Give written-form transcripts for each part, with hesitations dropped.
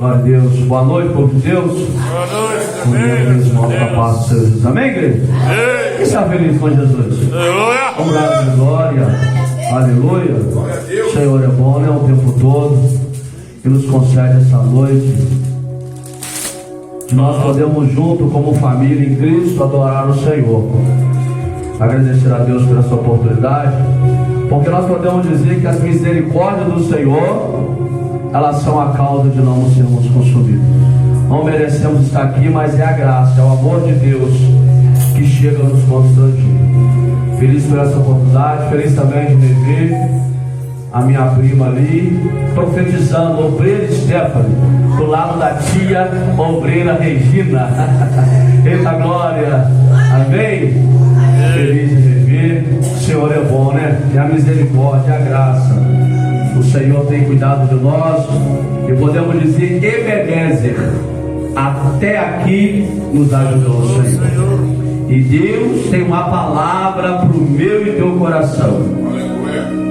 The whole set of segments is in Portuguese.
Glória a Deus. Boa noite, povo de Deus. Boa noite, Bom dia, irmão, da paz do Senhor Jesus. Amém, igreja? Quem está feliz com Jesus? Aleluia. Vamos lá, glória. Aleluia. O Senhor é bom, né? O tempo todo. E nos concede essa noite. Nós podemos junto, como família em Cristo, adorar o Senhor. Agradecer a Deus por essa oportunidade. Porque nós podemos dizer que as misericórdias do Senhor, elas são a causa de não sermos consumidos. Não merecemos estar aqui, mas é a graça, é o amor de Deus que chega a nos constranger. Feliz por essa oportunidade, feliz também de me ver a minha prima ali, profetizando, obreira Stephanie, do lado da tia obreira Regina. Eita glória, amém? Feliz de me ver. O Senhor é bom, né? E a misericórdia, a graça. O Senhor tem cuidado de nós. E podemos dizer, Ebenezer, até aqui nos ajudou o Senhor. E Deus tem uma palavra para o meu e teu coração.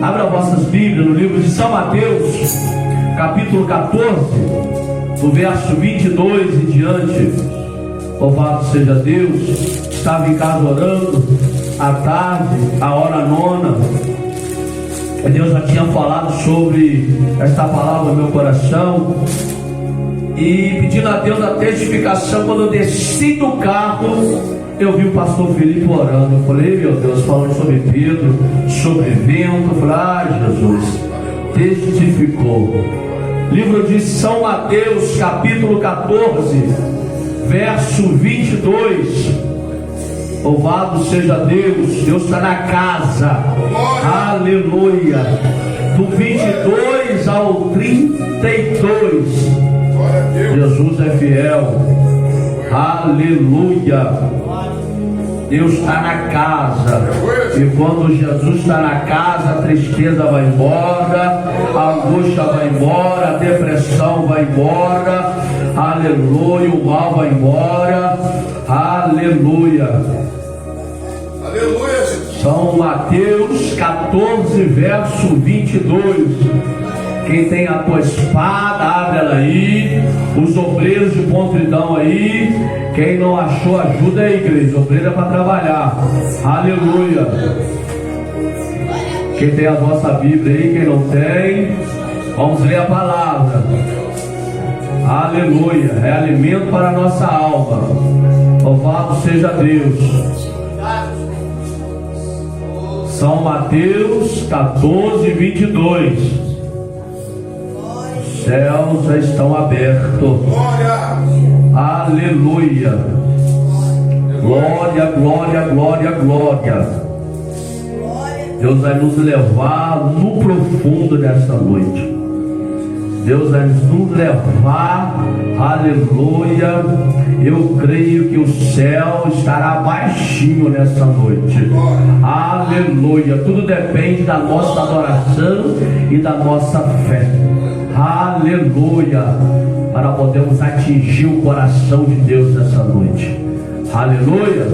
Abra vossas Bíblias no livro de São Mateus, capítulo 14, do verso 22 em diante. Louvado seja Deus. Estava em casa orando, à tarde, a hora nona. Deus já tinha falado sobre esta palavra no meu coração. E pedindo a Deus a testificação, quando eu desci do carro, eu vi o pastor Felipe orando. Eu falei, meu Deus, falando sobre Pedro, sobre vento. Eu falei, Jesus, testificou. Livro de São Mateus, capítulo 14, verso 22. Louvado seja Deus. Deus está na casa. Aleluia. Do 22 ao 32. Jesus é fiel. Aleluia. Deus está na casa. E quando Jesus está na casa, a tristeza vai embora, a angústia vai embora, a depressão vai embora. Aleluia. O mal vai embora. Aleluia. Aleluia, Jesus. São Mateus 14, verso 22. Quem tem a tua espada, abre ela aí. Os obreiros de Pontridão aí. Quem não achou ajuda aí, igreja. Obreiro é para trabalhar. Aleluia. Quem tem a vossa Bíblia aí, quem não tem, vamos ler a palavra. Aleluia. É alimento para a nossa alma. Louvado seja Deus. São Mateus 14, 22. Os céus já estão abertos. Aleluia. Glória, glória, glória, glória. Deus vai nos levar no profundo nesta noite. Deus vai nos levar, aleluia. Eu creio que o céu estará baixinho nesta noite. Aleluia. Tudo depende da nossa adoração e da nossa fé. Aleluia. Para podermos atingir o coração de Deus nessa noite. Aleluia.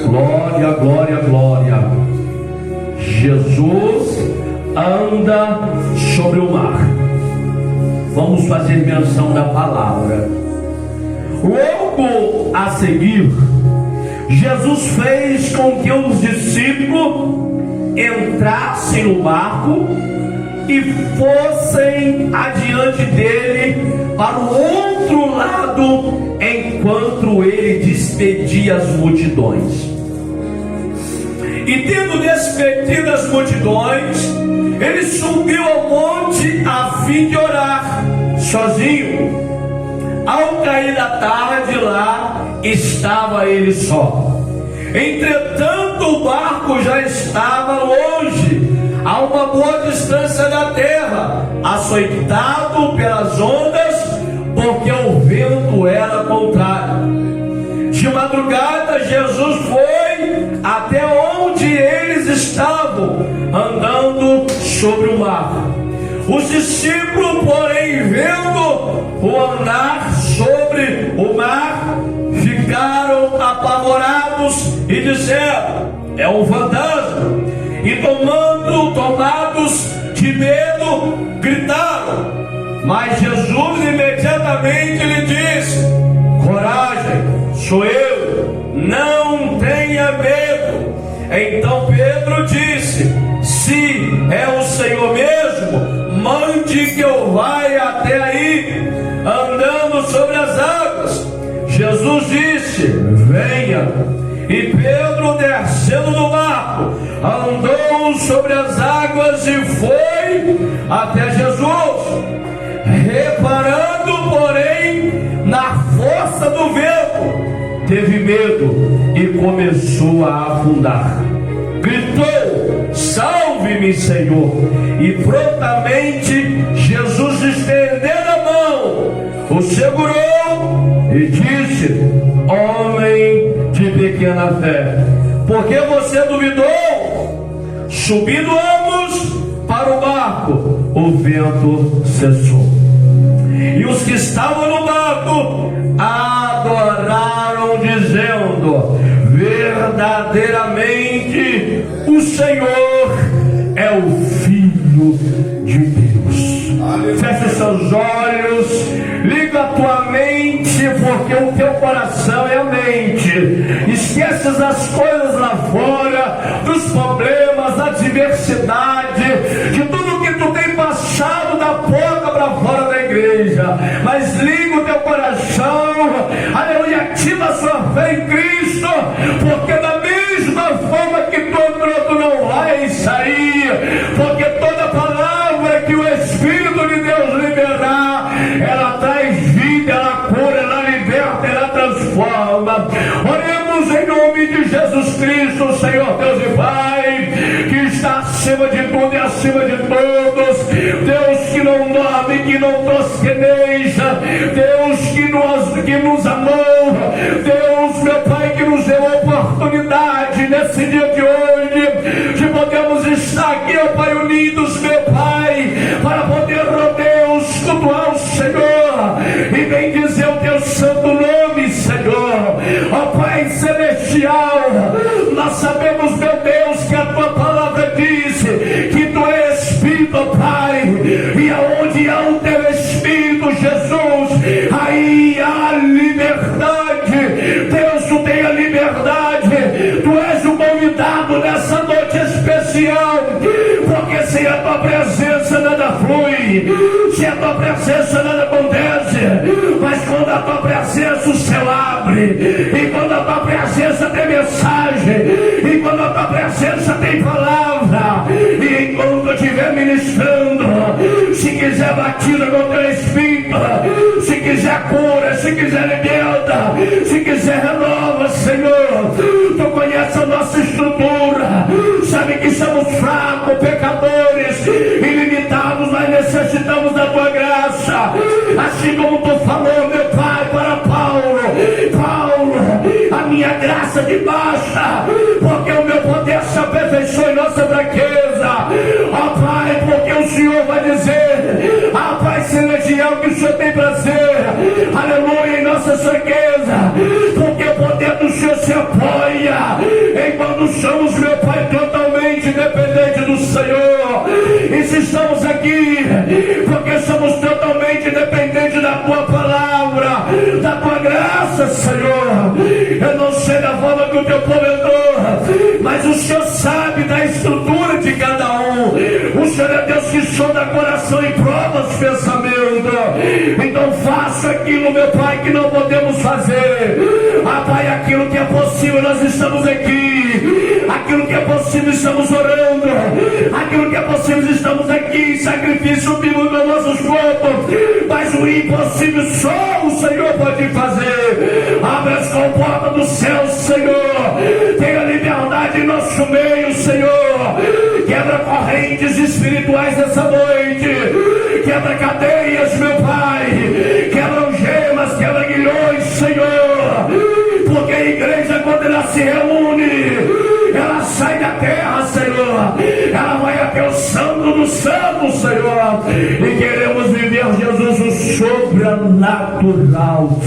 Glória, glória, glória. Jesus anda sobre o mar. Vamos fazer menção da palavra. Logo a seguir, Jesus fez com que os discípulos entrassem no barco e fossem adiante dele para o outro lado, enquanto ele despedia as multidões. E tendo despedido as multidões, ele subiu ao monte a fim de orar, sozinho. Ao cair da tarde, lá estava ele só. Entretanto, o barco já estava longe, a uma boa distância da terra, açoitado pelas ondas, porque o vento era contrário. De madrugada, Jesus foi até onde eles estavam, andando sobre o mar. Os discípulos, porém, vendo o andar sobre o mar, ficaram apavorados e disseram: é um fantasma. E tomados de medo, gritaram. Mas Jesus imediatamente sou eu, não tenha medo. Então Pedro disse: se é o Senhor mesmo, mande que eu vá até aí, andando sobre as águas. Jesus disse: venha. E Pedro, descendo do barco, andou sobre as águas e foi até Jesus. Reparando, porém, na força do vento, teve medo e começou a afundar. Gritou: salve-me, Senhor! E prontamente Jesus, estendendo a mão, o segurou e disse: homem de pequena fé, por que você duvidou? Subindo ambos para o barco, o vento cessou. E os que estavam no barco adoraram, dizendo: verdadeiramente o Senhor é o Filho de Deus. Feche seus olhos, liga a tua mente, porque o teu coração é a mente. Esqueces as coisas lá fora, dos problemas, da adversidade, de tudo que tu tem passado da porta para fora da igreja. Mas liga o teu coração, aleluia, ativa a sua fé em Cristo, porque da mesma forma que tu entrou, tu não vai sair, porque toda palavra que o Espírito de Deus liberar, ela traz vida, ela cura, ela liberta, ela transforma. Oremos em nome de Jesus Cristo, Senhor Deus e Pai, que está acima de tudo e acima de todos. Deus que não dorme, que não tosqueneja, Deus que nos amou, Deus, meu Pai, que nos deu a oportunidade nesse dia de hoje de podermos estar aqui, ó Pai, unidos, meu Pai, para poder, ó Deus, cultuar o Senhor e bendizer o teu santo nome, Senhor. Ó Pai celestial, nós sabemos, meu Deus, que a tua palavra diz que tu és Espírito, ó Pai, e aonde há o teu Espírito, Jesus, aí há liberdade. Deus, tu tem a liberdade, tu és o convidado nessa noite especial, porque sem a tua presença nada flui, sem a tua presença nada acontece. Mas quando a tua presença o céu abre, e quando a tua presença tem mensagem, e quando a tua presença tem palavra, e enquanto eu estiver ministrando, se quiser batida com o teu Espírito, se quiser cura, se quiser liberta, se quiser renova, Senhor. Tu conhece a nossa estrutura, sabe que somos fracos, pecadores, ilimitados, mas necessitamos da tua graça. Assim como tu falou, meu Pai, para Paulo, a minha graça te basta, porque o meu poder se aperfeiçoa em nossa fraqueza. Ó Pai, porque o Senhor vai dizer, Pai celestial, que o Senhor tem prazer, aleluia, em nossa fraqueza, porque o poder do Senhor se apoia enquanto somos, meu Pai, totalmente dependentes do Senhor. E se estamos aqui, porque somos totalmente dependentes da tua palavra, da tua graça, Senhor. Eu não sei da forma que o teu povo entrou, mas o Senhor sabe da estrutura de cada um. O Senhor é Deus que sonda coração e prova os pensamentos. Então faça aquilo, meu Pai, que não podemos fazer. Pai, aquilo que é possível, nós estamos aqui. Aquilo que é possível, estamos orando. Aquilo que é possível, estamos aqui em sacrifício vivo dos nossos corpos. Mas o impossível só o Senhor pode fazer. Abre as comportas do céu, Senhor. Tenha liberdade em nosso meio, Senhor. Quebra correntes espirituais essa noite. Quebra cadeias, meu Pai. Quebra gemas, quebra guilhões, Senhor. Porque a igreja, quando ela se reúne, ela sai da terra, Senhor. Ela vai até o santo do santo, Senhor. E queremos viver, Jesus, o sobrenatural.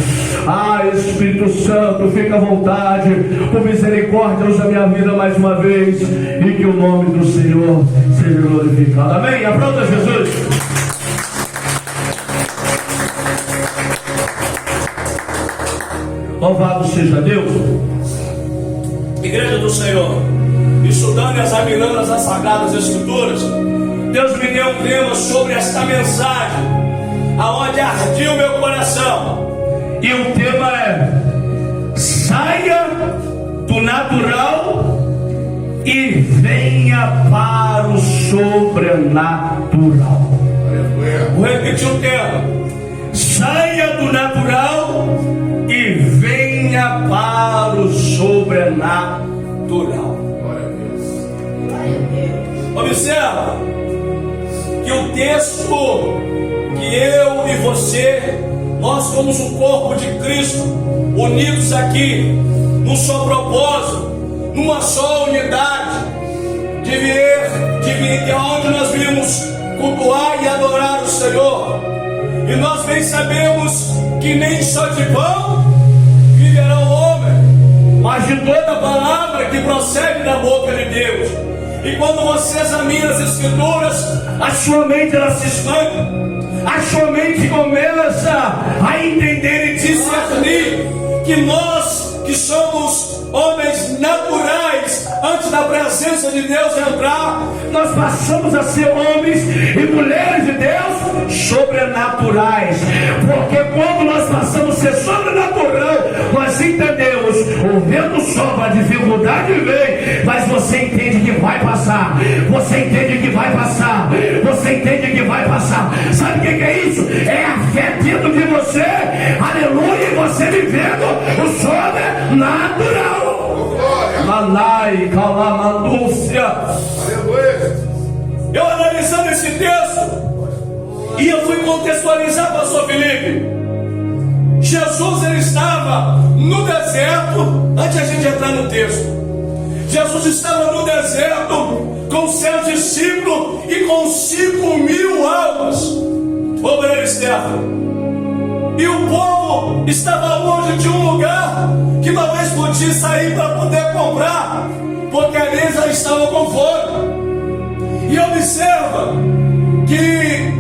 Espírito Santo, fica à vontade. Por misericórdia, usa a minha vida mais uma vez. E que o nome do Senhor seja glorificado. Amém? Aplauda Jesus. Louvado seja Deus. Igreja do Senhor, estudando e examinando as Sagradas Escrituras, Deus me deu um tema sobre esta mensagem, aonde ardia o meu coração. E o tema é: saia do natural e venha para o sobrenatural. Vou repetir o tema: saia do natural e venha para o sobrenatural. Observa que o texto que eu e você, nós somos o corpo de Cristo, unidos aqui, num só propósito, numa só unidade, de onde nós vimos cultuar e adorar o Senhor. E nós bem sabemos que nem só de pão viverá o homem, mas de toda palavra que procede da boca de Deus. E quando você examina as Escrituras, a sua mente ela se expande, a sua mente começa a entender e discernir que nós, que somos homens naturais, antes da presença de Deus entrar, nós passamos a ser homens e mulheres de Deus sobrenaturais. Porque quando nós passamos a ser sobrenatural, nós entendemos, o vento sopra, a dificuldade vem, mas você entende que vai passar, você entende que vai passar, você entende que vai passar. Sabe o que é isso? É a fé dentro de você, aleluia, e você vivendo o sobrenatural. Manai, calamandúcia. Eu analisando esse texto, e eu fui contextualizar, pastor Felipe. Jesus, ele estava no deserto, antes de a gente entrar no texto. Jesus estava no deserto com seus discípulos e com 5.000 almas. Obreiro Estevão. E o povo estava longe de um lugar que talvez podia sair para poder comprar, porque ali eles já estavam com fome. E observa que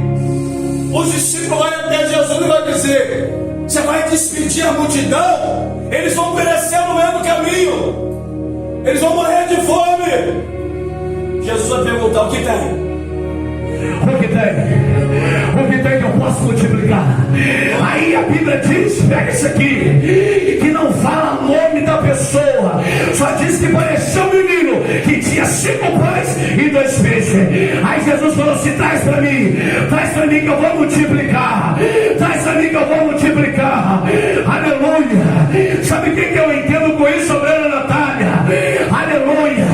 os discípulos vão até Jesus e vão dizer: você vai despedir a multidão? Eles vão perecer no meio do caminho, eles vão morrer de fome. Jesus vai perguntar: o que tem? O que tem? O que tem que eu posso multiplicar? Aí a Bíblia diz, pega isso aqui, que não fala o nome da pessoa, só diz que pareceu um menino que tinha 5 pães e 2 peixes. Aí Jesus falou assim: traz para mim que eu vou multiplicar, traz para mim que eu vou multiplicar. Aleluia. Sabe o que eu entendo com isso, obreira Natália? Aleluia.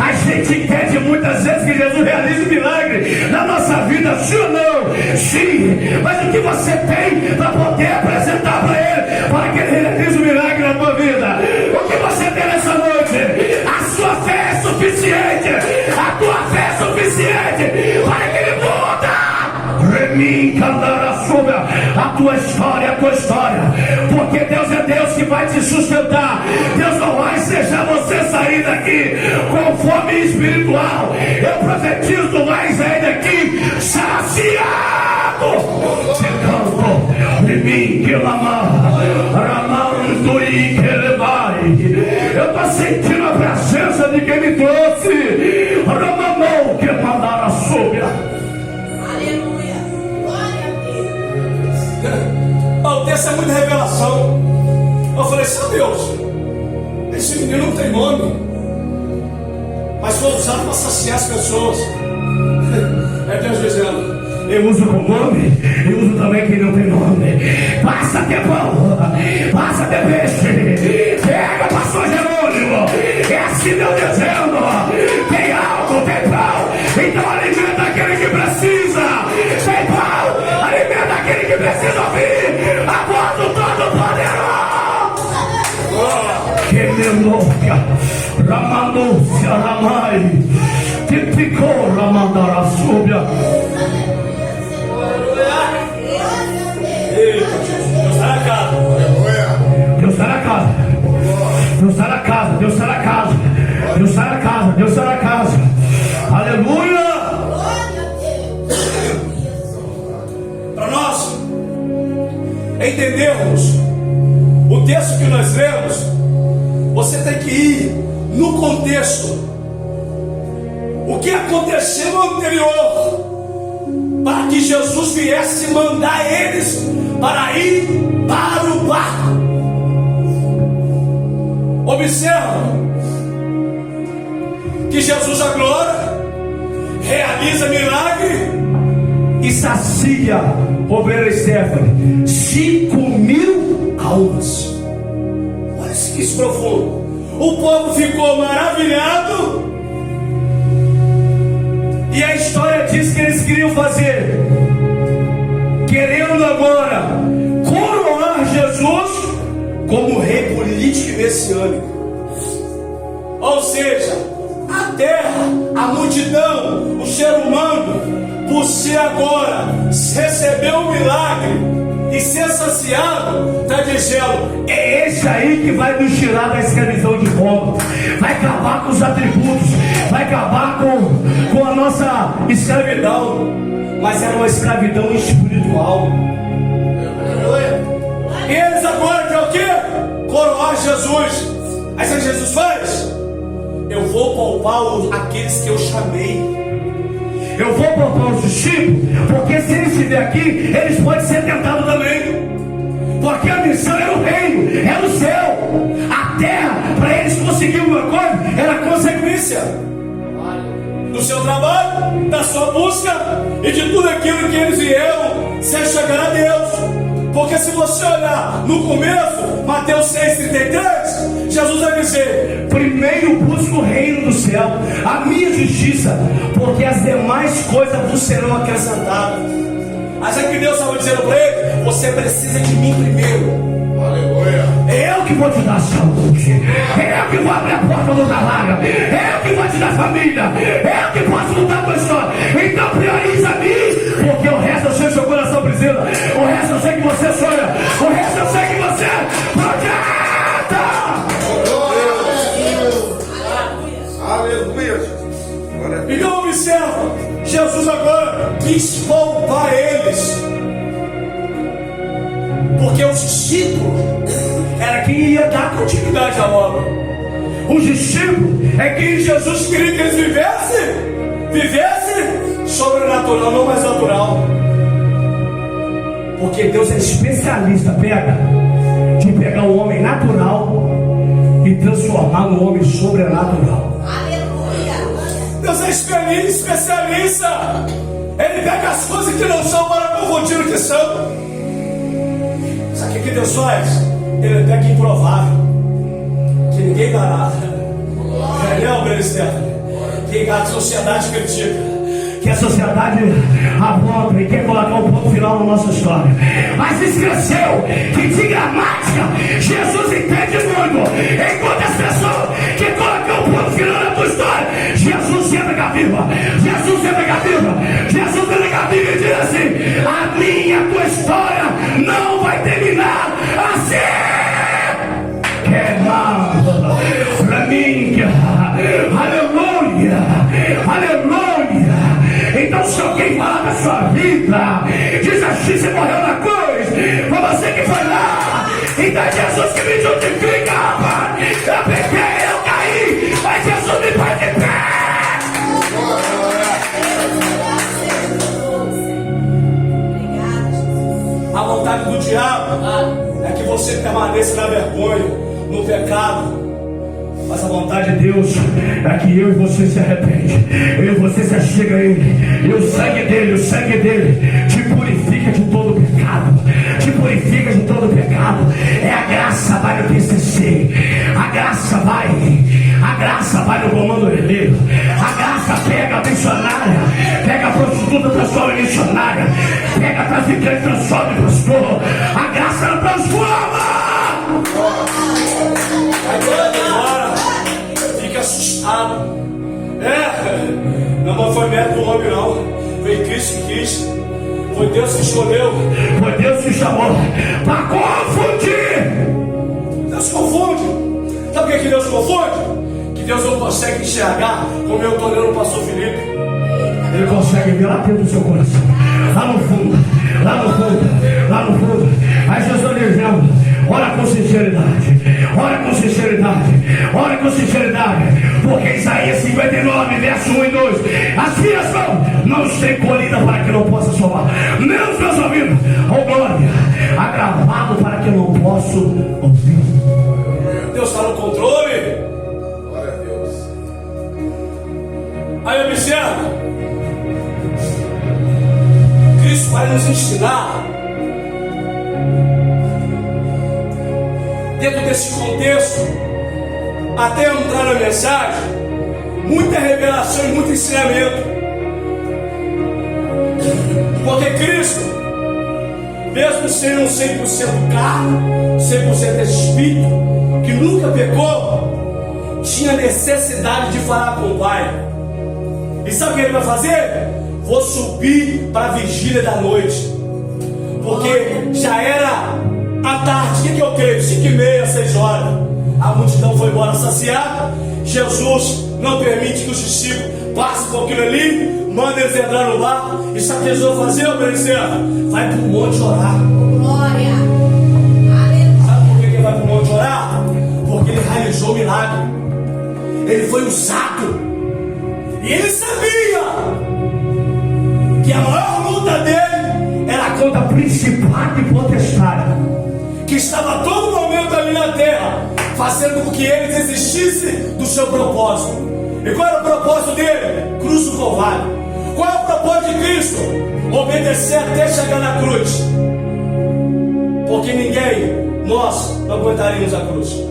A gente entende muitas vezes que Jesus realiza um milagre na nossa vida, sim ou não? Sim, mas o que você tem para poder apresentar para Ele, para que Ele realize um milagre na tua vida? O que você tem nessa noite? A sua fé é suficiente, a tua fé é suficiente para que Ele muda. Remim, candará sobre a tua história, porque Deus é Deus que vai te sustentar. Deus não vai deixar você sair daqui com fome espiritual. Eu profetizo, tu vai sair daqui saciado. De mim que eu estou sentindo a presença de quem me trouxe. Ramamão que mandaram sobre. Aleluia, glória a Deus. O texto é muita revelação. Eu falei: seu Deus, esse menino não tem nome, mas foi usado para saciar as pessoas. É Deus dizendo: eu uso com nome, eu uso também quem não tem nome. Passa ter pão, passa ter peixe. Pega, pastor Jerônimo, é assim Deus dizendo: tem algo, tem pão, então alimenta aquele que precisa. Tem pão, alimenta aquele que precisa ouvir a voz do Todo-Poderoso. Que meloca, Ramanúcia, Ramai, que picou, Ramandara Súbia. Deus está na casa. Deus está na casa. Deus está na casa. Deus está na casa. Deus está na casa. Deus está na casa. Aleluia. Para nós entendermos o texto que nós lemos, você tem que ir no contexto. O que aconteceu no anterior, para que Jesus viesse mandar eles para ir para o barco. Observa que Jesus agora realiza milagre e sacia obreiro Stephanie 5.000 almas. Olha que isso profundo. O povo ficou maravilhado, e a história diz que eles queriam fazer, querendo agora coroar Jesus como rei político e messiânico. Ou seja, a terra, a multidão, o ser humano, por ser agora receber o milagre e ser saciado, está dizendo: é esse aí que vai nos tirar da escravidão de Roma, vai acabar com os atributos, vai acabar com a nossa escravidão. Mas era uma escravidão espiritual. E eles agora querem o quê? Coroar Jesus. Aí sabe o que Jesus faz? Eu vou poupar aqueles que eu chamei. Eu vou poupar os discípulos, porque se eles estiverem aqui, eles podem ser tentados também. Porque a missão era o reino, era o céu. A terra, para eles conseguirem uma coisa, era consequência do seu trabalho, da sua busca e de tudo aquilo que eles vieram se chegar a Deus. Porque se você olhar no começo, Mateus 6,33, Jesus vai dizer: primeiro busca o reino do céu, a minha justiça, porque as demais coisas vos serão acrescentadas. Mas é que Deus estava dizendo para ele: você precisa de mim primeiro. Aleluia. É eu que vou te dar saúde, é eu que vou abrir a porta do trabalho, é eu que vou te dar família, é eu que posso mudar a tua história. Então prioriza a mim, porque o resto eu sei que seu coração precisa, o resto eu sei que você sonha, o resto eu sei que você projeta. Aleluia. Então observa, Jesus agora quis poupar eles, porque os discípulos era quem ia dar continuidade à obra. Os discípulos é quem Jesus queria que eles vivessem sobrenatural, não mais natural. Porque Deus é especialista de pegar o homem natural e transformar no homem sobrenatural. Aleluia. Deus é especialista. Ele pega as coisas que não são para confundir o que são. Sabe o que Deus faz? Ele pega improvável, que ninguém dá nada. Não, que a sociedade critica, que a sociedade aponta e quer colocar um ponto final na nossa história. Mas esqueceu que de gramática Jesus entende muito. Enquanto as pessoas que colocam um ponto final na tua história, Jesus entra com a Bíblia. Jesus entra com a Bíblia. Jesus entra com a Bíblia e diz assim: a minha tua história não vai terminar assim. Para mim, aleluia, aleluia. Então, se alguém falar da sua vida, diz assim: você morreu na cruz, foi você que foi lá. Então é Jesus que me justifica, rapaz. Eu pequei, eu caí, mas Jesus me faz de pé. A vontade do diabo é que você permaneça na vergonha, no pecado. Mas a vontade de Deus é que eu e você se arrepende, eu e você se achega a Ele, e o sangue dele te purifica de todo pecado, te purifica de todo pecado. É a graça vai no TCC, a graça vai no comando herdeiro, a graça pega a missionária, pega a prostituta, transforma em missionária, pega a traficante, transforma em pastor. A graça não transforma. Agora fica assustado. Não foi mérito do homem, não. Foi Cristo que quis. Foi Deus que escolheu. Foi Deus que chamou para confundir. Deus confunde. Sabe o que Deus confunde? Que Deus não consegue enxergar como eu estou olhando o pastor Felipe. Ele consegue ver lá dentro do seu coração, lá no fundo. Aí Jesus dizendo: ora com com sinceridade. Ora com sinceridade. Ora com sinceridade. Porque Isaías 59, verso 1 e 2. As minhas mãos não têm colhida para que não possa somar. Nem os meus ouvidos, oh glória, agravado para que eu não possa ouvir. Deus está no controle. Glória a Deus. Aí observa. Cristo vai nos ensinar, dentro desse contexto, até entrar na mensagem, muita revelação e muito ensinamento. Porque Cristo, mesmo sendo um 100% carne, 100% espírito, que nunca pecou, tinha necessidade de falar com o Pai. E sabe o que ele vai fazer? Vou subir para a vigília da noite. Porque já era à tarde, o que eu creio? 5h30, 6 horas. A multidão foi embora saciada. Jesus não permite que os discípulos passem por aquilo ali, manda eles entrar no barco. E sabe o que eles vão fazer, obrecer? Vai para o monte orar. Glória. Sabe por que ele vai para o monte orar? Porque ele realizou o milagre. Ele foi usado. E ele sabia que a maior luta dele era contra principado e potestade, que estava a todo momento ali na terra, fazendo com que ele desistisse do seu propósito. E qual era o propósito dele? Cruz do Calvário. Qual é o propósito de Cristo? Obedecer até chegar na cruz. Porque nós não aguentaríamos a cruz.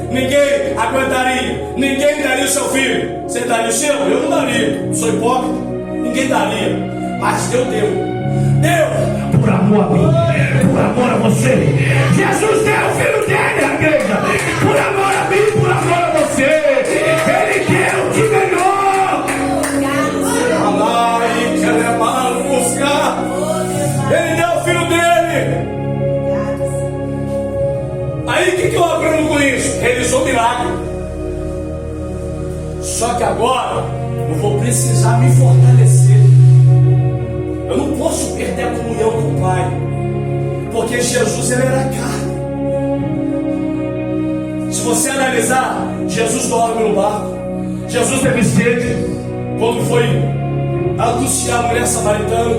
Ninguém aguentaria, ninguém daria o seu filho. Você daria o seu? Eu não daria. Sou hipócrita, ninguém daria. Mas Deus deu. Deu por amor a mim, por amor a você. Jesus deu o filho dele à igreja. Por amor a mim, por amor a você. Ele deu o que melhor. Amai, queremos buscar. Ele deu o filho dele. Aí o que eu aprendo com isso? Realizou o milagre. Só que agora eu vou precisar me fortalecer. Eu não posso perder a comunhão com o Pai, porque Jesus ele era carne. Se você analisar, Jesus dorme no barco. Jesus teve sede quando foi anunciar a mulher samaritana.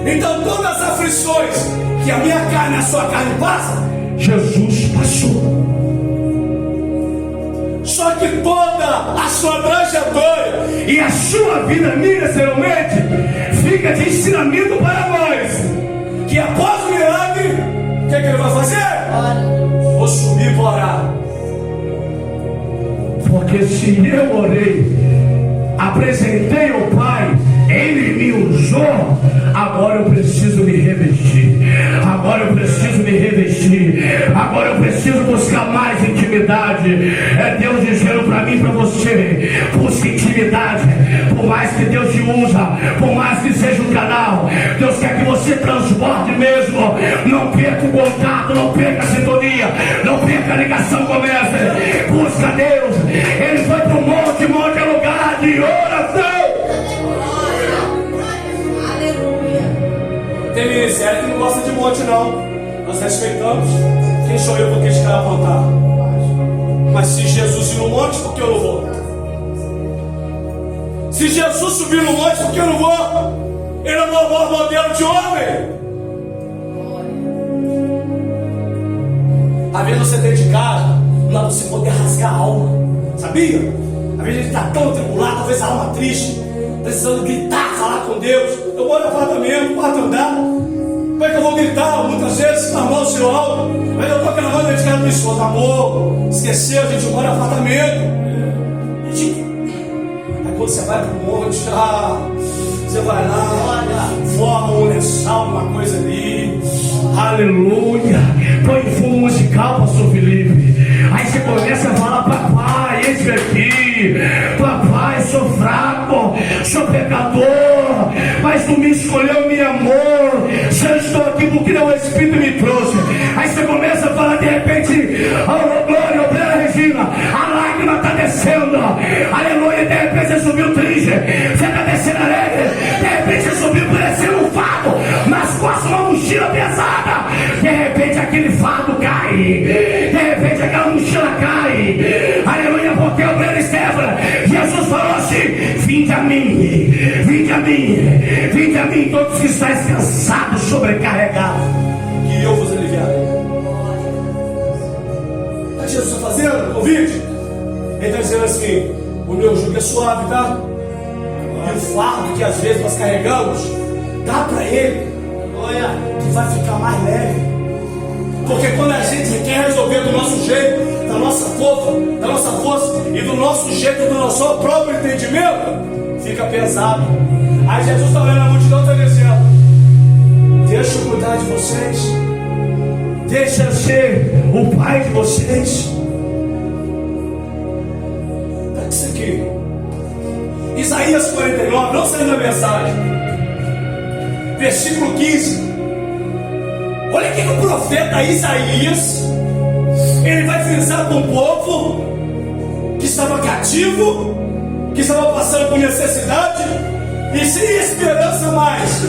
Então todas as aflições que a minha carne e a sua carne passa, Jesus passou. Só que toda a sua trajetória e a sua vida, necessariamente, fica de ensinamento para nós. Que após o milagre, o que ele vai fazer? Vou subir para orar. Porque se eu orei, apresentei ao Pai, Ele me usou, agora eu preciso me revestir. Agora eu preciso me revestir. Agora eu preciso buscar mais intimidade. É Deus dizendo para mim e para você: busque intimidade. Por mais que Deus te usa, por mais que seja um canal, Deus quer que você transborde mesmo. Não perca o contato, não perca a sintonia, não perca a ligação com essa. Busca Deus. Ele foi para o monte é lugar de oração. Tem ministério que não gosta de monte, não. Nós respeitamos. Quem sou eu para criticar a apontar? Mas se Jesus ir no monte, por que eu não vou? Se Jesus subir no monte, por que eu não vou? Ele é o maior modelo de homem. Às vezes você dentro de casa, não dá pra você poder rasgar a alma. Sabia? Às vezes a gente está tão atribulado, às vezes a alma triste, precisando gritar, falar com Deus. Eu moro no apartamento, quarto andar. Como é que eu vou gritar? Muitas vezes, na mão do seu alto. Mas eu tô aquela mão dentro de casa do meu esposo. Amor, esqueceu, a gente mora no apartamento. Aí quando você vai pro monte, você vai lá, forma um lençol, uma coisa ali. Aleluia. Põe fundo musical, pastor Felipe. Aí você começa a falar: papai, esse aqui. Papai, sou fraco, sou pecador, mas tu me escolheu, me amou. Se eu estou aqui porque o Espírito me trouxe. Aí você começa a falar, de repente: oh glória, obreira Regina, a lágrima está descendo. Aleluia. De repente você subiu triste, você está descendo alegre. De repente você subiu parecendo um fardo nas costas, uma mochila pesada. De repente aquele fardo cai. vinde a mim, todos que estáis cansados, sobrecarregados, que eu vos aliviarei. Está Jesus fazendo o convite? Ele está dizendo assim: o meu jugo é suave, tá? E o fardo que às vezes nós carregamos, dá para ele, olha, que vai ficar mais leve. Porque quando a gente quer resolver do nosso jeito, da nossa força e do nosso jeito, do nosso próprio entendimento, fica pesado. Aí Jesus está olhando a multidão e está dizendo: deixa eu cuidar de vocês, deixa eu ser o pai de vocês. Pega isso aqui, Isaías 49, não saiu da mensagem, versículo 15. Olha o que o profeta Isaías, ele vai frisar com o povo que estava cativo, que estava passando por necessidade e sem esperança mais,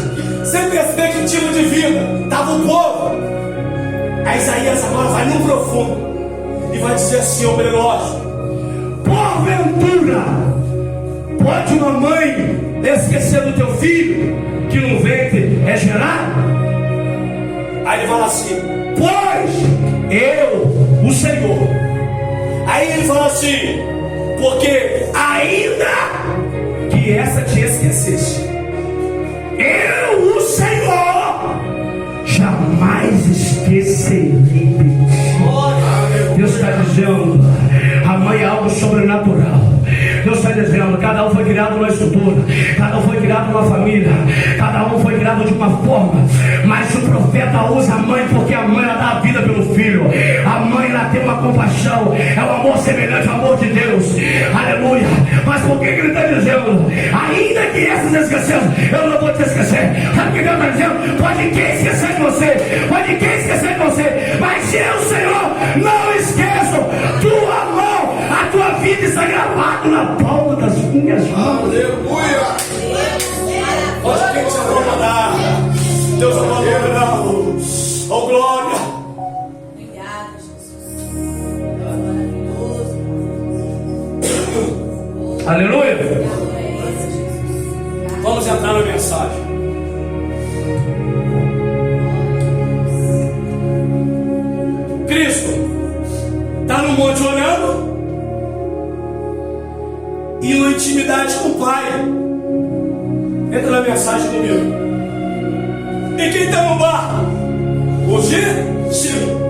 sem perspectiva de vida. Estava o povo. A Isaías agora vai no profundo e vai dizer assim ao relógio: porventura pode uma mãe esquecer do teu filho que no ventre é gerado? Aí ele fala assim: pois eu, o Senhor. Aí ele fala assim: porque ainda que essa te esquecesse, eu, o Senhor, jamais esquecerei de ti. Deus está dizendo, a mãe é algo sobrenatural. Deus está dizendo, cada um foi criado numa estrutura, cada um foi criado numa família, cada um foi criado de uma forma, mas o profeta usa a mãe porque a mãe ela dá a vida pelo filho. A mãe ela tem uma compaixão, é um amor semelhante ao amor de Deus, aleluia. Mas por que ele está dizendo, ainda que essas esquecemos, eu não vou te esquecer? Sabe o que Deus está dizendo? Pode quem esquecer de você, pode quem esquecer de você, mas eu, Senhor, não esqueço. Tua mão, a tua vida está gravada na palma das minhas mãos. Aleluia! Pode quem te acomodar, Deus abandona. Oh glória! Obrigada, Jesus. Maravilhoso. Aleluia! Jesus. Vamos entrar na mensagem. Cristo está no monte orando e na intimidade com o Pai. Entra na mensagem comigo. E quem está no barco? Os discípulos.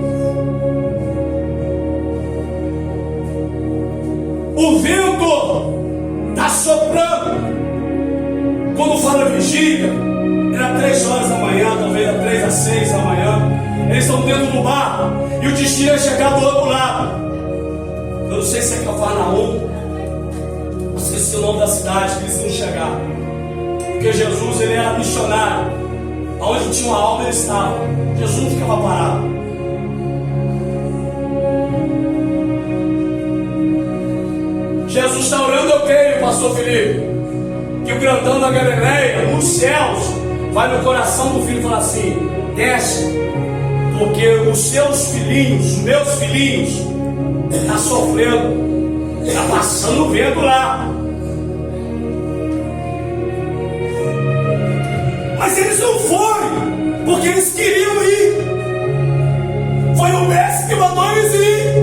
O vento está soprando. Quando fala vigília, era 3 horas da manhã, talvez era 3 às 6 da manhã. Eles estão dentro do barco e o destino é chegar do outro lado. Eu não sei se é Cafarnaum, não sei se é o nome da cidade que eles iam chegar. Porque Jesus, ele era missionário. Aonde tinha uma alma, ele estava. Jesus não ficava parado. Jesus está orando, eu creio, pastor Felipe, que o grandão da Galileia, nos céus, vai no coração do filho e fala assim: desce, porque os seus filhinhos, os meus filhinhos, estão sofrendo, está passando o vento lá. Mas eles não foram, porque eles queriam ir. Foi o mestre que mandou eles ir.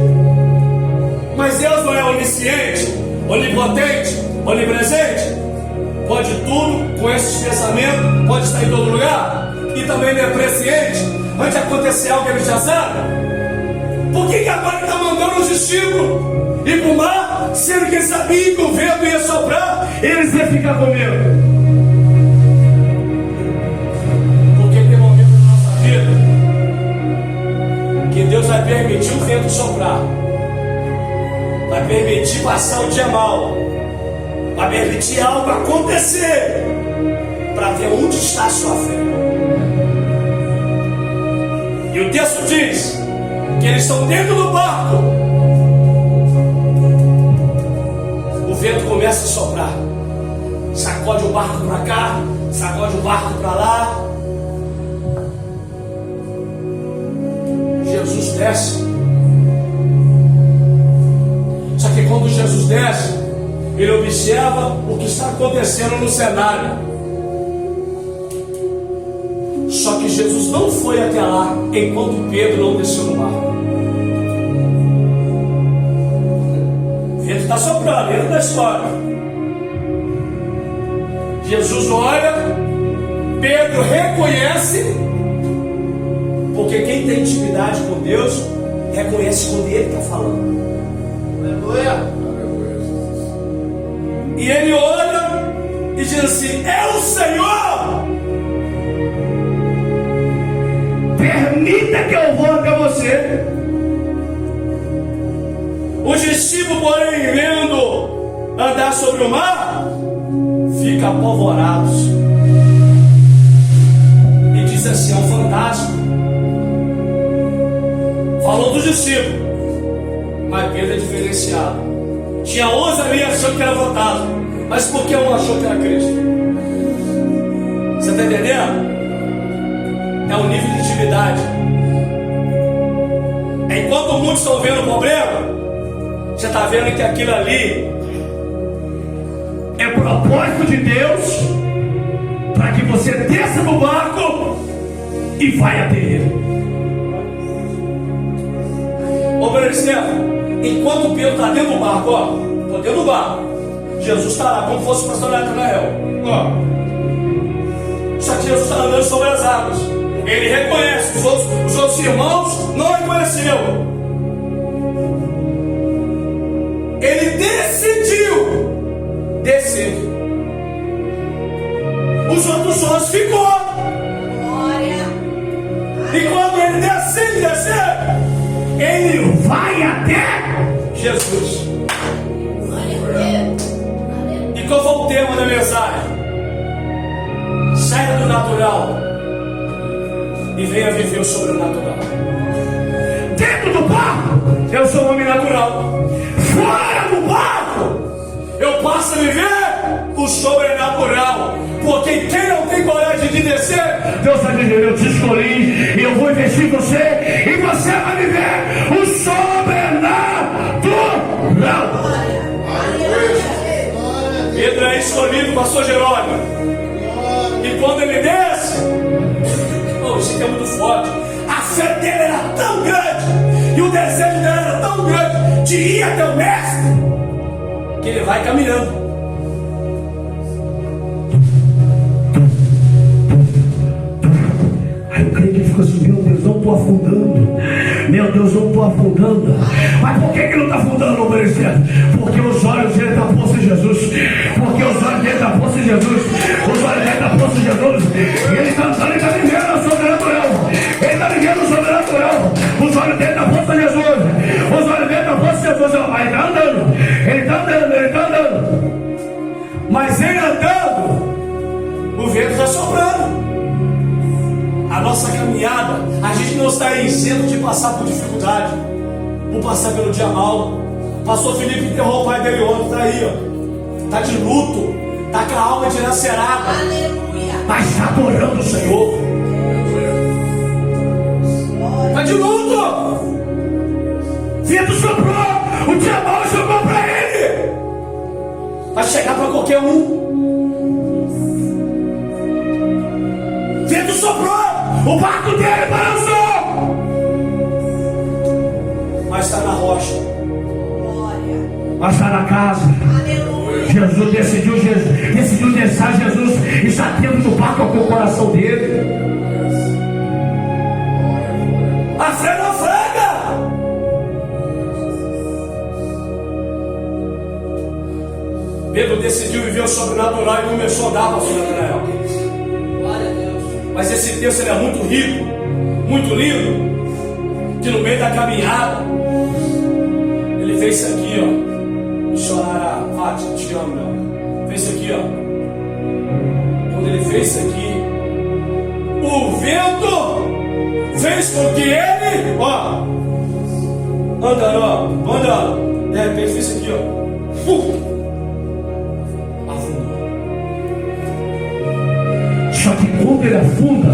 Mas Deus não é onisciente, onipotente, onipresente? Pode tudo com esses pensamentos, pode estar em todo lugar. E também não é presciente, antes de acontecer algo ele já sabe. Por que agora ele está mandando os discípulos ir para o mar, sendo que ele sabia que o vento ia soprar e eles iam ficar com medo? Que Deus vai permitir o vento soprar, vai permitir passar o dia mal, vai permitir algo acontecer para ver onde está a sua fé. E o texto diz que eles estão dentro do barco. O vento começa a soprar, sacode o barco para cá, sacode o barco para lá. Jesus desce. Só que quando Jesus desce, Ele observa o que está acontecendo no cenário. Só que Jesus não foi até lá enquanto Pedro não desceu no barco. O vento está soprando, dentro da história. Jesus olha, Pedro reconhece, porque quem tem intimidade com Deus reconhece quando Ele está falando. Aleluia. E ele olha e diz assim: é o Senhor. Permita que eu vou até você. Os discípulos, porém, vendo andar sobre o mar, ficam apavorados e diz assim: é um fantasma. Falou dos discípulos, mas Pedro é diferenciado. Tinha 11 ali achando que era fantasma, mas por que um achou que era Cristo? Você está entendendo? É um nível de intimidade. Enquanto muitos estão vendo o problema, você está vendo que aquilo ali é propósito de Deus para que você desça no barco e vai até Ele. Ô Berestefano, enquanto Pedro está dentro do barco, ó, estou dentro do barco, Jesus está lá como se fosse o pastor Natanael, ó. Só que Jesus está andando sobre as águas. Ele reconhece, os outros irmãos não reconheceram. Ele decidiu descer. Os outros 11 ficou. Glória. E quando ele descer, ele Vai até Jesus. Glória a Deus. E qual foi o tema da mensagem? Saia do natural e venha viver o sobrenatural. dentro do barco. Eu sou um homem natural. Fora do barco. Eu passo a viver o sobrenatural. Porque quem não tem coragem de descer, Deus vai dizer: eu te escolhi e eu vou investir em você, e você vai viver o sobrenatural. Pedro é escolhido, pastor Jerônimo. E quando ele desce, isso aqui é muito forte. A fé dele era tão grande, e o desejo dele era tão grande, de ir até o mestre, que ele vai caminhando. Aí eu creio que ele fica assim: meu Deus, não estou afundando. Meu Deus, não estou afundando. Mas por que não está afundando, Marcelo? Porque os olhos dele estão postos em Jesus. Porque os olhos dele estão postos em Jesus. Os olhos dele estão postos em Jesus. E ele está vivendo o sobrenatural. Ele está vivendo o sobrenatural. Os olhos dele estão postos em Jesus. Os olhos dele estão postos em Jesus. Ele está andando. Ele está andando. Ele está andando. Mas ele andando, o vento está soprando. A nossa caminhada, a gente não está isento de passar por dificuldade, por passar pelo dia mal. O pastor Felipe enterrou o pai dele ontem, está aí, ó. Está de luto, está com a alma dilacerada, mas está adorando o Senhor. Está de luto. Vento soprou, o dia mal soprou para ele. Vai chegar para qualquer um. Vento soprou, o barco dele balançou, mas está na rocha, mas está na casa. Jesus decidiu deixar. Jesus está dentro do barco com o coração dele. A fé não frega. Pedro decidiu viver o sobrenatural e começou a andar para o sobrenatural. Mas esse texto ele é muito rico, muito lindo, que no meio da caminhada ele fez isso aqui, ó. Chorar, Fátima, te amo, meu. Fez isso aqui, ó. Quando ele fez isso aqui, o vento fez com que ele, ó, andando, de repente fez isso aqui, ó. Afundou. Só que quando ele afunda,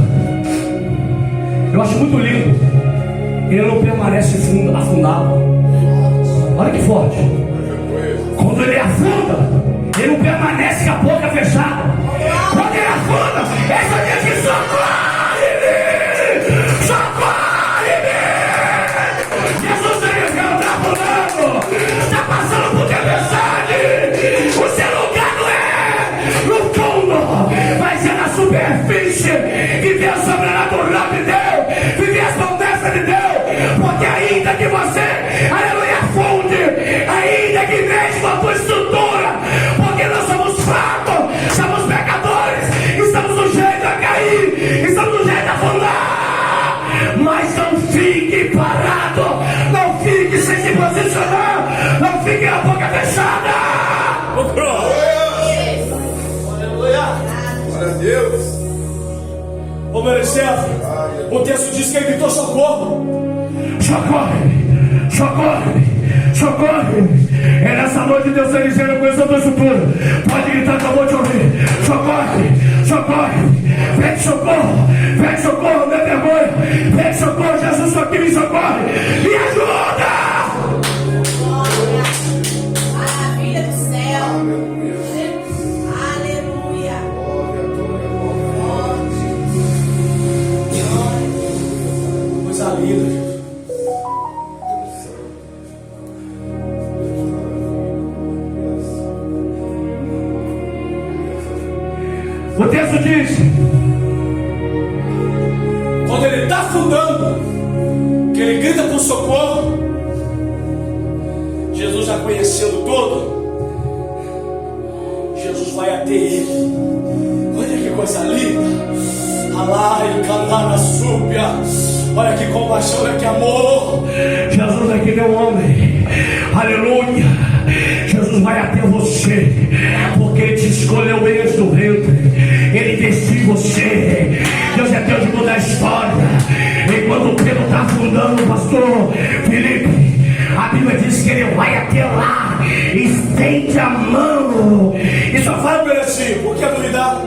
eu acho muito lindo, ele não permanece afundado. Olha que forte. Quando ele afunda, ele não permanece com a boca fechada. Quando ele afunda, esse é o dia que socorre-me! Socorre-me! Jesus está afundando, está passando por tempestade. O seu lugar não é no fundo, mas é na superfície. Viver o sobrenatural de Deus, viver as promessas de Deus, porque ainda que você, aleluia, afunde, ainda que mexe com a tua estrutura, porque nós somos fracos, somos pecadores, estamos sujeitos a cair, estamos sujeitos a afundar. Mas não fique parado, não fique sem se posicionar, não fique com a boca fechada. Aleluia! Glória a Deus! Ô meu servo, o texto diz que ele gritou socorro. Socorre-me, socorre-me, socorre-me. É nessa noite Deus está dizendo: eu conheço a tua estrutura. Pode gritar que eu vou te ouvir. Socorre, socorre. Pede socorro, não é vergonha. Pede socorro, Jesus só aqui me socorre. Me ajuda. Glória. Maravilha do céu. Aleluia. Coisa linda, gente. O texto diz: quando ele está afundando, que ele grita por socorro, Jesus já conhecendo todo, Jesus vai até ele. Olha que coisa linda. Alá e cantar na súbia. Olha que compaixão, olha que amor. Jesus é que nem um homem. Aleluia. Jesus vai até você, porque Ele te escolheu desde o ventre. Ele investiu em você. Deus é Deus de mudar a história. Enquanto o Pedro está afundando, o pastor Felipe, a Bíblia diz que ele vai até lá, estende a mão E só fala para ele assim: por que duvidar?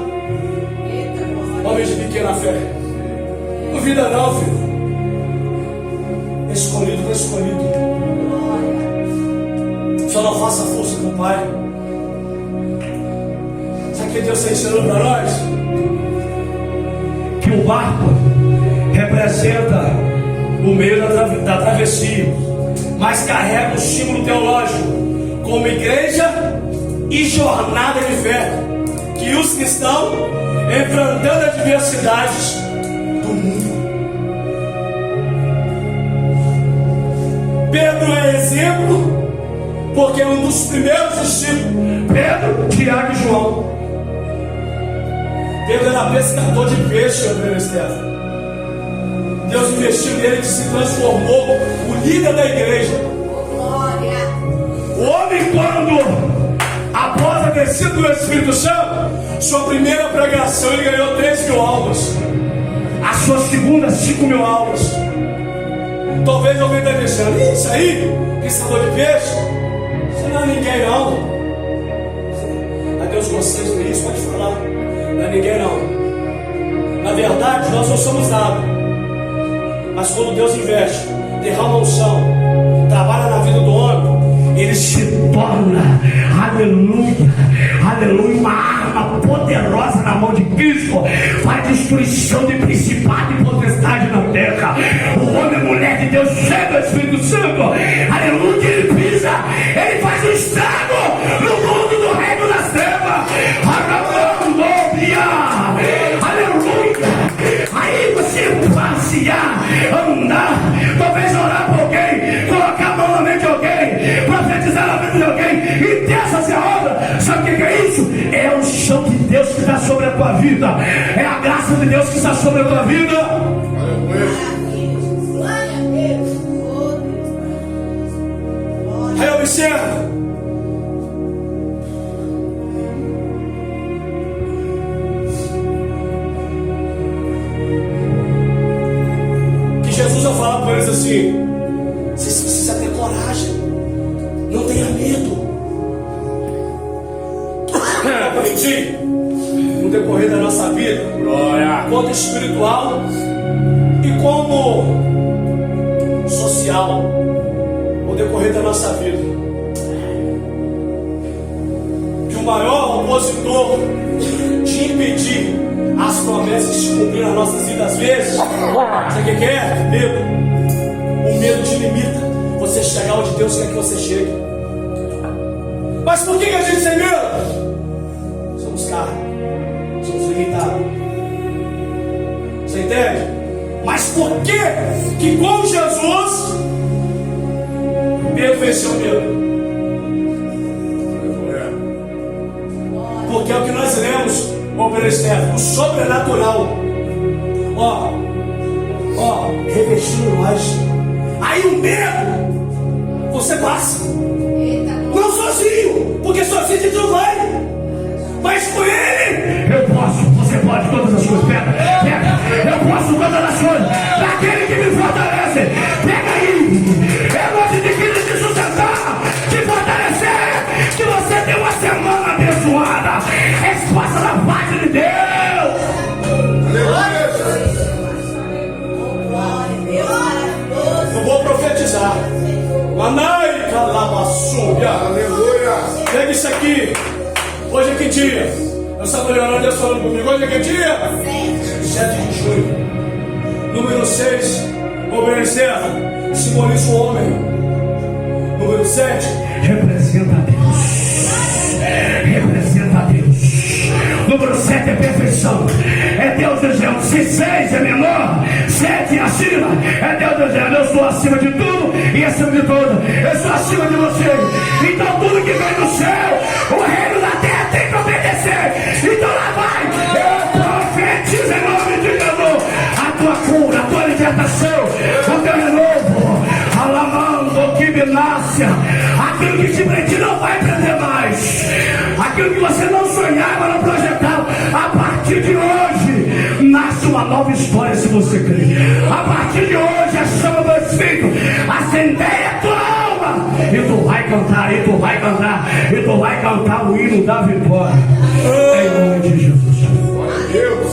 Homem de pequena fé. Duvida não, filho. Escolhido para escolhido. Só não faça força com o Pai. Sabe o que Deus está ensinando para nós? que o barco representa o meio da travessia, mas carrega o símbolo teológico como igreja e jornada de fé, que os que estão enfrentando as adversidades do mundo. Pedro é exemplo, porque é um dos primeiros discípulos. Pedro, Tiago e João. Pedro era pescador de peixe, André Estevão. Deus investiu nele, que se transformou o líder da igreja. O homem, quando após a descida do Espírito Santo, sua primeira pregação, ele ganhou 3.000 almas. A sua segunda, 5.000 almas. Talvez alguém esteja pensando: isso aí, pescador de peixe, isso não é ninguém não. Mas Deus consegue ver isso, pode falar. Não é ninguém não. Na verdade, nós não somos nada. Mas quando Deus investe, derrama unção, trabalha na vida do homem, ele se torna, aleluia, aleluia, uma arma poderosa na mão de Cristo, para destruição de principado e potestade na terra. O homem e mulher de Deus, cheio do Espírito Santo, aleluia, ele pisa, ele faz um estrago no mundo do reino das trevas. Aleluia. Aí você passear, andar, talvez orar por alguém, colocar a mão na mente de alguém, profetizar na mente de alguém, e dessa ser a obra. Sabe o que é isso? É o chão de Deus que está sobre a tua vida, é a graça de Deus que está sobre a tua vida. Aí observa. Jesus vai falar para eles assim: vocês precisam ter coragem, não tenha medo. Sim, no decorrer da nossa vida, quanto espiritual e como social, no decorrer da nossa vida, o maior opositor de impedir as promessas de se cumprir nas nossas vidas, às vezes, sabe o que é? Medo. O medo te limita você chegar onde Deus quer que você chegue. Mas por que a gente tem medo? Somos carne, somos limitados. Você entende? Mas por que com Jesus Pedro venceu o medo? Porque é o que nós lemos, o sobrenatural, revestindo nós. Aí o medo, você passa. Não sozinho, porque sozinho a gente não vai. Mas com Ele, eu posso, você pode todas as coisas. Pega, eu posso todas as coisas. Daquele que me fortalece. Pega aí. É noite de Cristo te sustentar, te fortalecer. Que você tenha uma semana abençoada. Resposta da parte de Deus. Eu vou profetizar. Manai calabassuia. Aleluia. Pega isso aqui. Hoje é que dia? Eu estava olhando, Deus falando comigo. Hoje é que dia? 7 de junho. Número 6. Obedecer. Simboliza o homem. Número 7. Representa Deus. Representa Deus. Número 7 é perfeição. É Deus dizendo: se 6 é menor, 7 é acima. É Deus dizendo: eu estou acima de tudo e acima de tudo. Eu estou acima de você. Então tudo que vem do céu, o reino da terra tem que obedecer. Então lá vai. Eu profetizo em nome de Jesus a tua cura, a tua libertação, o teu renovo. Alamando que me nasce. Aquilo que te prende não vai prender mais. Aquilo que você não sonhava, não projetava, a partir de hoje nasce uma nova história, se você crer. A partir de hoje a chama do Espírito acendeia a tua alma. E tu vai cantar, e tu vai cantar, e tu vai cantar o hino da vitória. Em nome de Jesus. Deus.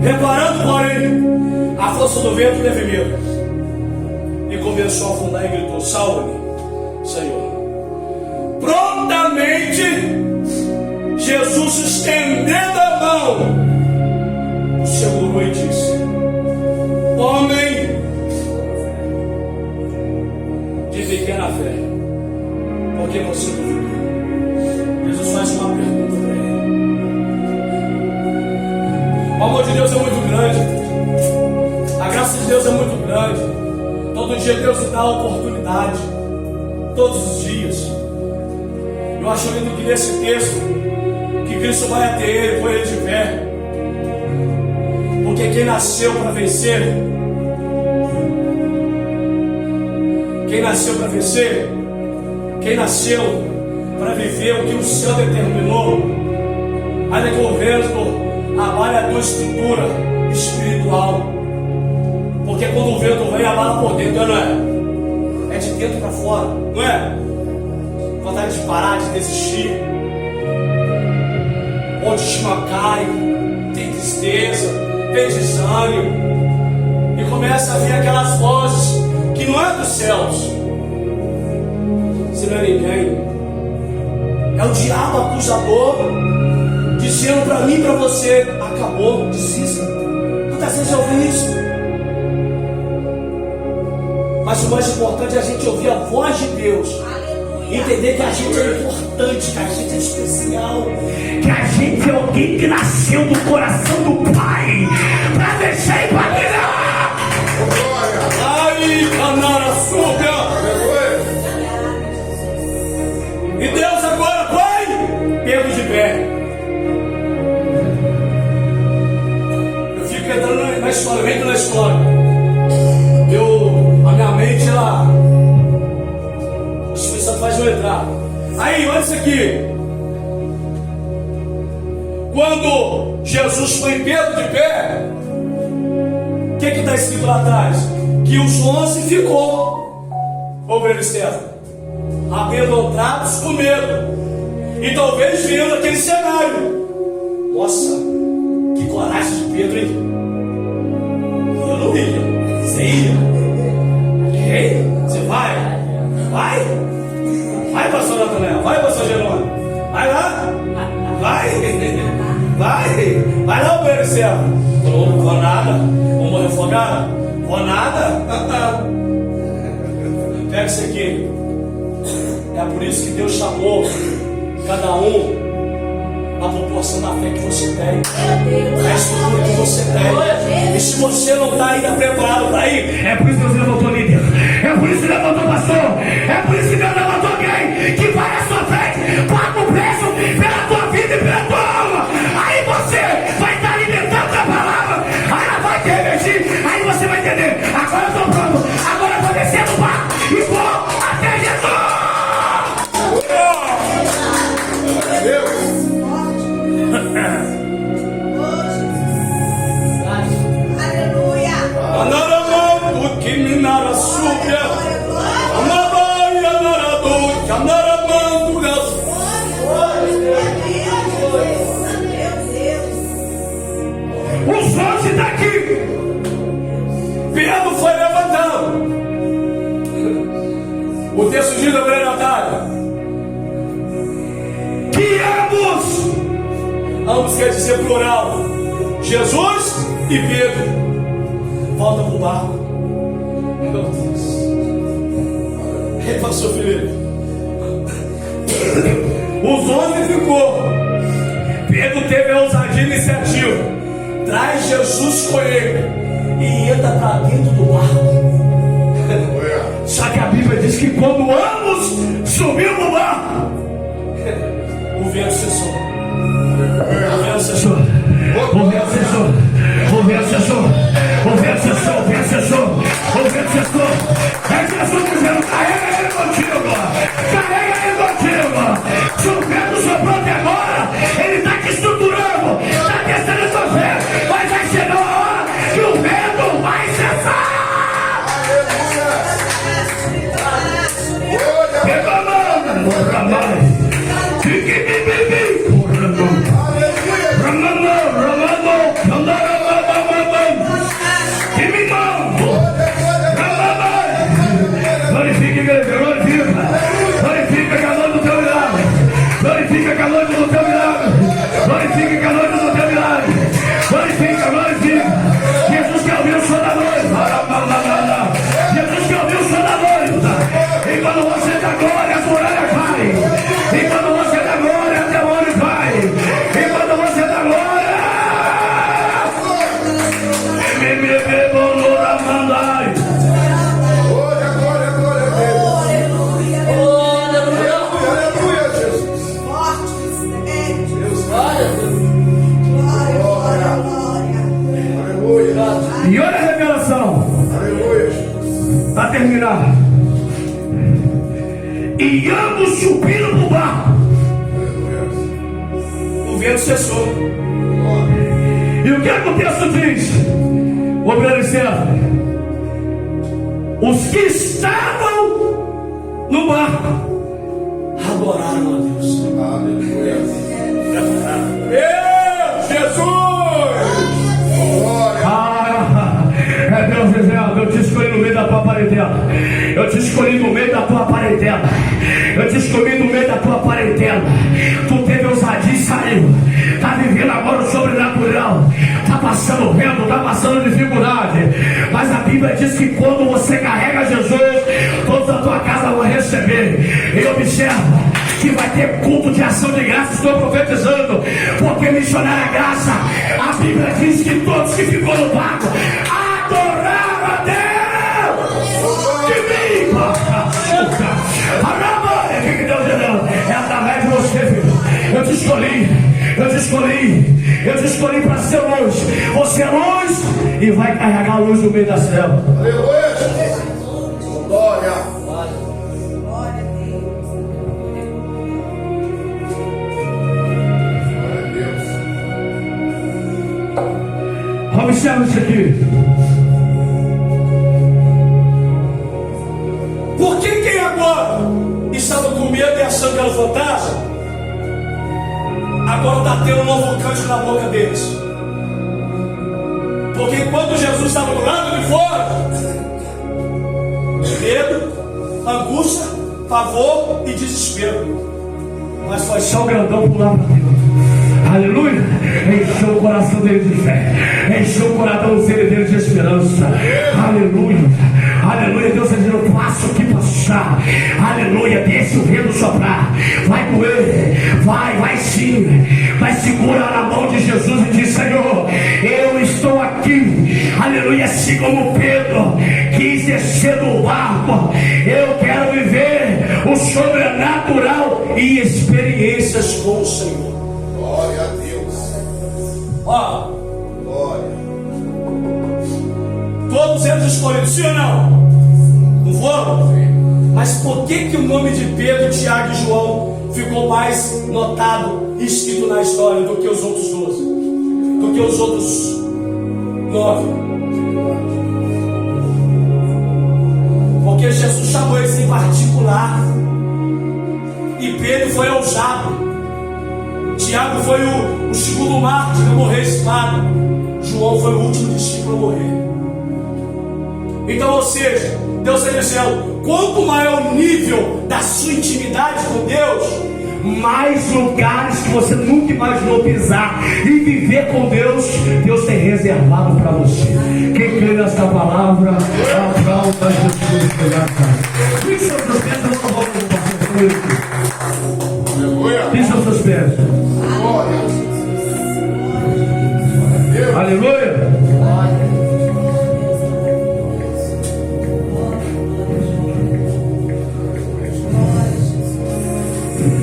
Reparando, porém, a força do vento teve medo e começou a afundar e gritou: salva-me, Senhor. Prontamente, Jesus, estendendo a mão, o segurou e disse: homem de pequena fé, por que você duvidou? Jesus faz uma pergunta para ele. O amor de Deus é muito grande. A graça de Deus é muito grande. Todo dia Deus nos dá a oportunidade. Todos os dias. Eu acho lindo que nesse texto, que Cristo vai até ele, põe ele de pé. Porque quem nasceu para vencer, quem nasceu para vencer, quem nasceu para viver o que o céu determinou, ainda que o vento abale a tua estrutura espiritual. Porque quando o vento vem, abala por dentro, não é? É de dentro para fora, não é? Vontade de parar, de desistir. A autoestima cai, tem tristeza, tem desânimo. E começa a vir aquelas vozes que não é dos céus. Se não é ninguém, é o diabo acusador, dizendo para mim e para você: acabou, desista. Quantas vezes eu ouvi isso? Mas o mais importante é a gente ouvir a voz de Deus. Entender que a gente é importante, que a gente é especial, que a gente é alguém que nasceu do coração do Pai para deixar e pagar. Ai, canara suga. E Deus agora, Pai, Pedro de pé. Eu fico entrando na história, eu entro na história. A minha mente, ela, o Espírito Santo faz eu entrar. Aí, olha isso aqui. Quando Jesus foi Pedro de pé, o que está escrito lá atrás? Que os 11 ficou. Vamos ver, Esther. amedrontados com medo, e talvez vendo aquele cenário. Nossa, que coragem de Pedro, hein? Eu não ia. Você ia? Ei, você vai? Vai? Vai, pastor Natanael. Vai, pastor Jerônimo. Vai lá. Vai. Vai lá, o servo. Não vou nada. Vou morrer afogado? Vou nada. Pega isso aqui. É por isso que Deus chamou cada um na proporção da fé que você tem, a estrutura que você tem. E se você não está ainda preparado para ir, é por isso que Deus levantou líder, é por isso que levantou pastor, é por isso que Deus levantou alguém que vai à sua frente, paga o preço pela tua vida e pela tua alma. Aí você vai estar alimentando a palavra, aí ela vai te revertir, aí você vai entender. Agora eu estou pronto, agora eu vou descer do barco e vou até Jesus. Deus. Aleluia. Anaramandu que minara súbia, Anabaia naradu que anaramandu das. O som está aqui. Pedro foi levantado. O texto diz da Brena Natália que ambos quer dizer plural, Jesus e Pedro, volta para o barco. Meu Deus. Ei, pastor Felipe, os 11 ficou. Pedro teve a ousadia iniciativa, traz Jesus com ele e entra para dentro do barco. Só que a Bíblia diz que quando ambos subiram no barco, o vento cessou. O vento cessou. O vento cessou. O vento cessou. O vento cessou. O vento cessou. O vento cessou. É Jesus dizendo: carrega ele contigo. Carrega ele contigo. Se o vento soprou até agora, ele está te estruturando, está testando a sua fé. Mas vai chegar uma hora que o vento vai cessar. Pega a mão, Ramai. Fique bibi. Glorifica, igreja, glorifica calor do teu milagre, glorifica calor do teu milagre, glorifica calor do teu milagre, glorifica. Jesus quer ouvir o som da noiva, Jesus quer ouvir o som da noiva. E quando você dá glória, as muralhas caem. E quando você dá glória, o demônio cai. E quando você dá glória, e olha a revelação. Para terminar. E ambos subiram no barco. O vento cessou. E o que é que o texto diz? Obedecendo. Os que estavam no barco adoraram a Deus. Aleluia. Jesus! É Deus dizendo: eu te escolhi no meio da tua parentela. Eu te escolhi no meio da tua parentela. Eu te escolhi no meio da tua parentela. Tu teve ousadia e saiu. Está vivendo agora o sobrenatural. Está passando vento, está passando dificuldade. Mas a Bíblia diz que quando você carrega Jesus, todos da tua casa vão receber. E observa que vai ter culto de ação de graça. Estou profetizando, porque missionária a graça. A Bíblia diz que todos que ficou no barco adoraram a Deus. De mim, o que Deus deu? É através de você, filho. Eu te escolhi para ser luz. Você é luz e vai carregar a luz no meio da selva. Aleluia. Glória. Observa isso aqui. Por que quem agora estava vantagens, agora está tendo um novo cântico na boca deles. Porque enquanto Jesus estava do lado de fora, medo, angústia, pavor e desespero. Mas foi só o grandão pular para Deus. Aleluia! Encheu o coração dele de fé, encheu o coração dele de esperança. Aleluia! Aleluia! Deus está dizendo: faça o que passar. Aleluia! Deixa o vento soprar. Vai doer, vai sim. Mas segura na mão de Jesus e diz: Senhor, eu estou aqui. Aleluia! Assim como Pedro quis descer do barco, eu quero viver o sobrenatural e experiências com o Senhor. Glória a Deus. Ó, Glória. todos eles escolhidos, sim ou não? Não foram? Mas por que o nome de Pedro, Tiago e João ficou mais notado e escrito na história do que os outros 12? Do que os outros 9? Porque Jesus chamou eles em particular. E Pedro foi ousado. Tiago foi o segundo mártir a morrer espada. João foi o último discípulo a morrer. Então, ou seja, Deus está dizendo: quanto maior o nível da sua intimidade com Deus, mais lugares que você nunca imaginou pisar e viver com Deus, Deus tem reservado para você. Quem crê nessa palavra, aplauda Jesus pela casa. Fique seus pés, eu não vou Aleluia. Fique seus pés. Glória. Aleluia.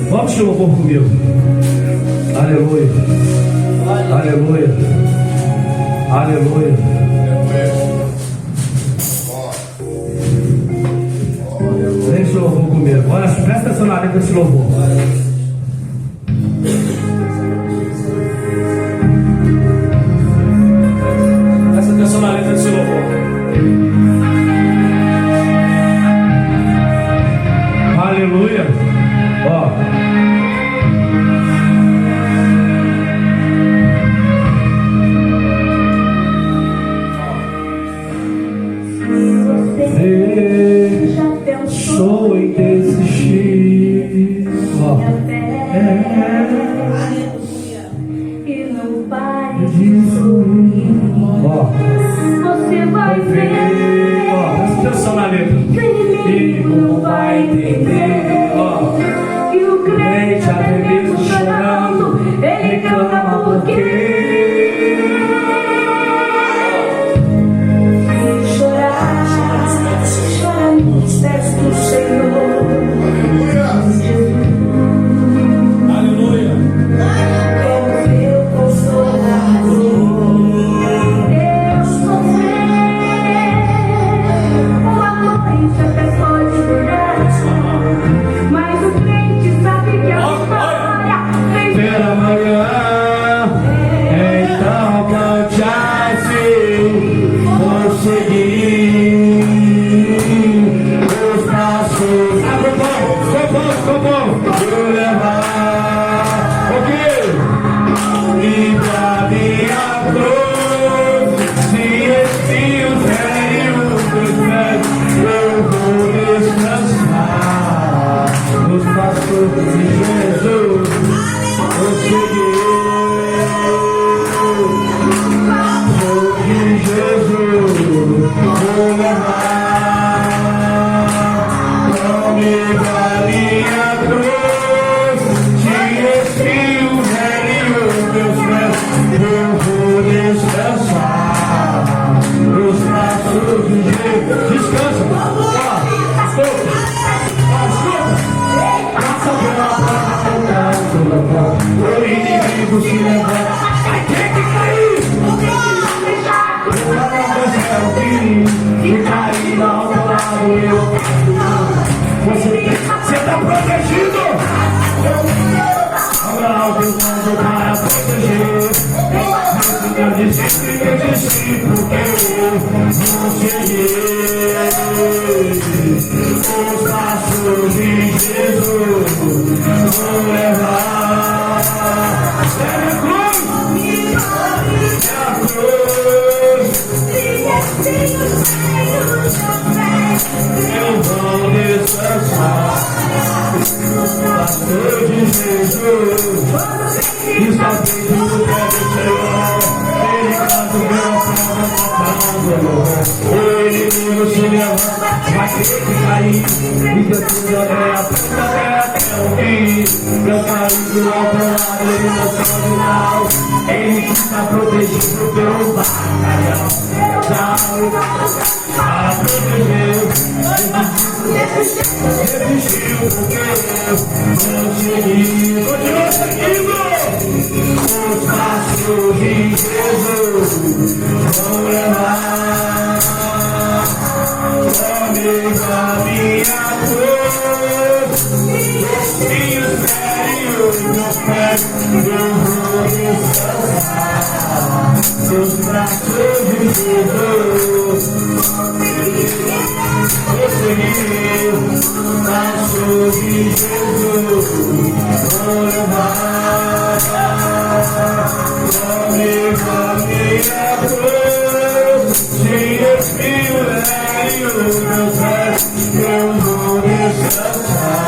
Vamos se louvor comigo. Aleluia. Aleluia. Aleluia. Vem se louvor comigo. Olha, presta atenção na letra desse louvor. Presta atenção na letra desse louvor. Aleluia. Ó. Pensou em desistir, ó. E não pare de sorrir. Ó. Você vai ver. Ó, presta atenção na letra. Que o inimigo não vai entender. Ó. E o crente até mesmo chorando, ele canta porque chorar, chorar nos pés do Senhor. Aleluia. É o meu consolador. Eu sofrer uma noite até pode durar, mas o crente sabe que a história vem Pela manhã, então cante-se, conseguir os passos. Ficou bom. Vou levar o quê? E pra minha cruz, se espinhos feridos dos pés, eu vou descansar nos passos de Jesus. Vou seguir de Jesus, vou levar comigo a minha cruz, de espinhos feridos meus pés, eu vou descansar nos braços de Jesus. Descansa, passa pela porta, o inimigo se levanta, vai ter que cair. E cair ao meu lado, você está protegido. Abra algo mundo para proteger. Eu desisto e eu desisto, porque eu vou seguir os passos de Jesus. Eu vou descansar. Pastor de Jesus, está feito no pé do Senhor. Ele canta o meu povo. O inimigo se levanta, vai ter que cair. E Jesus é a puta até o fim. Meu marido do outro lado, ele não pode mal. Ele está protegido pelo batalhão. Já protegeu. Resistiu porque eu consegui. Continua seguindo os passos de Jesus. Vou levar comigo a minha cruz. Ministério dos pés, eu vou descansar nos braços de Jesus. Vou seguir os passos de Jesus. Vou levar comigo a minha cruz. Se espirrei os meus pés, eu vou descansar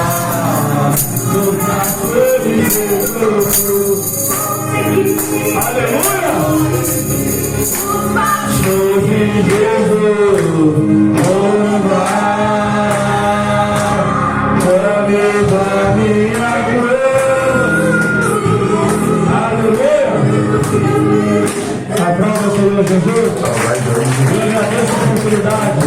nos braços de Jesus. Aleluia! Sou de Jesus, vou levar comigo a minha cruz. Aleluia! Aplauda o Senhor Jesus. Eu agradeço a oportunidade.